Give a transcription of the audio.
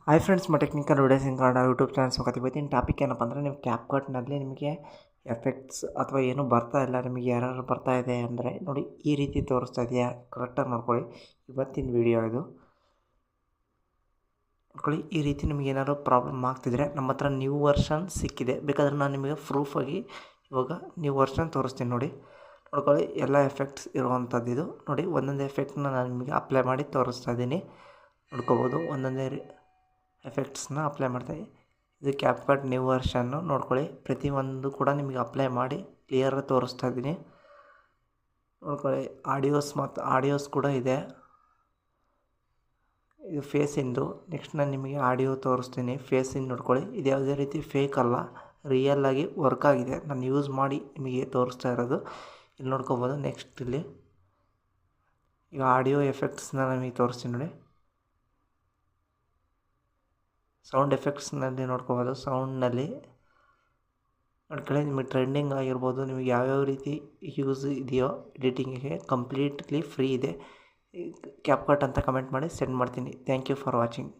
Hi friends, technical videos ಇನ್ Kannada YouTube channel ಸ್ವಾಗತ. ಇವತ್ತಿನ topic ಏನಪ್ಪ ಅಂದರೆ, ನೀವು ಕ್ಯಾಪ್ಕಟ್ನಲ್ಲಿ ನಿಮಗೆ ಎಫೆಕ್ಟ್ಸ್ ಅಥವಾ ಏನೂ ಬರ್ತಾ ಇಲ್ಲ, ನಿಮಗೆ ಯಾರು ಬರ್ತಾ ಇದೆ ಅಂದರೆ ನೋಡಿ ಈ ರೀತಿ ತೋರಿಸ್ತಾ ಇದೆಯಾ, ಕರೆಕ್ಟಾಗಿ ನೋಡ್ಕೊಳ್ಳಿ. ಇವತ್ತಿನ ವಿಡಿಯೋ ಇದು ನೋಡ್ಕೊಳ್ಳಿ. ಈ ರೀತಿ ನಿಮಗೆ ಏನಾದ್ರು ಪ್ರಾಬ್ಲಮ್ ಆಗ್ತಿದ್ರೆ ನಮ್ಮ ಹತ್ರ ನ್ಯೂ ವರ್ಷನ್ ಸಿಕ್ಕಿದೆ. ಬೇಕಾದರೆ ನಾನು ನಿಮಗೆ ಪ್ರೂಫಾಗಿ ಇವಾಗ ನ್ಯೂ ವರ್ಷನ್ ತೋರಿಸ್ತೀನಿ. ನೋಡ್ಕೊಳ್ಳಿ, ಎಲ್ಲ ಎಫೆಕ್ಟ್ಸ್ ಇರುವಂಥದ್ದು ಇದು. ನೋಡಿ, ಒಂದೊಂದು ಎಫೆಕ್ಟ್ನ ನಾನು ನಿಮಗೆ ಅಪ್ಲೈ ಮಾಡಿ ತೋರಿಸ್ತಾ ಇದ್ದೀನಿ. ನೋಡ್ಕೋಬೋದು, ಒಂದೊಂದೇ ಎಫೆಕ್ಟ್ಸ್ನ ಅಪ್ಲೈ ಮಾಡ್ತಾಯಿದ್ದೀನಿ. ಇದು ಕ್ಯಾಪ್ಕಟ್ ನ್ಯೂ ವರ್ಷನ್ನು ನೋಡ್ಕೊಳ್ಳಿ. ಪ್ರತಿಯೊಂದು ಕೂಡ ನಿಮಗೆ ಅಪ್ಲೈ ಮಾಡಿ ಕ್ಲಿಯರ್ ತೋರಿಸ್ತಾ ಇದ್ದೀನಿ. ನೋಡ್ಕೊಳ್ಳಿ, ಆಡಿಯೋಸ್ ಕೂಡ ಇದೆ. ಇದು ಫೇಸಿಂದು. ನೆಕ್ಸ್ಟ್ ನಾನು ನಿಮಗೆ ಆಡಿಯೋ ತೋರಿಸ್ತೀನಿ. ಫೇಸಿಂದು ನೋಡ್ಕೊಳ್ಳಿ, ಇದು ಯಾವುದೇ ರೀತಿ ಫೇಕ್ ಅಲ್ಲ, ರಿಯಲ್ ಆಗಿ ವರ್ಕ್ ಆಗಿದೆ. ನಾನು ಯೂಸ್ ಮಾಡಿ ನಿಮಗೆ ತೋರಿಸ್ತಾ ಇರೋದು. ಇಲ್ಲಿ ನೋಡ್ಕೋಬೋದು. ನೆಕ್ಸ್ಟ್ ಇಲ್ಲಿ ಈಗ ಆಡಿಯೋ ಎಫೆಕ್ಟ್ಸ್ನ ನಮಗೆ ತೋರಿಸ್ತೀನಿ ನೋಡಿ. ಸೌಂಡ್ ಎಫೆಕ್ಟ್ಸ್ನಲ್ಲಿ ನೋಡ್ಕೋಬೋದು. ಸೌಂಡ್ನಲ್ಲಿ ನೋಡ್ಕೊಳ್ಳಿ, ನಿಮಗೆ ಟ್ರೆಂಡಿಂಗ್ ಆಗಿರ್ಬೋದು, ನಿಮಗೆ ಯಾವ್ಯಾವ ರೀತಿ ಯೂಸ್ ಇದೆಯೋ ಎಡಿಟಿಂಗಿಗೆ ಕಂಪ್ಲೀಟ್ಲಿ ಫ್ರೀ ಇದೆ. ಕ್ಯಾಪ್ಕಟ್ ಅಂತ ಕಮೆಂಟ್ ಮಾಡಿ ಸೆಂಡ್ ಮಾಡ್ತೀನಿ. Thank you for watching.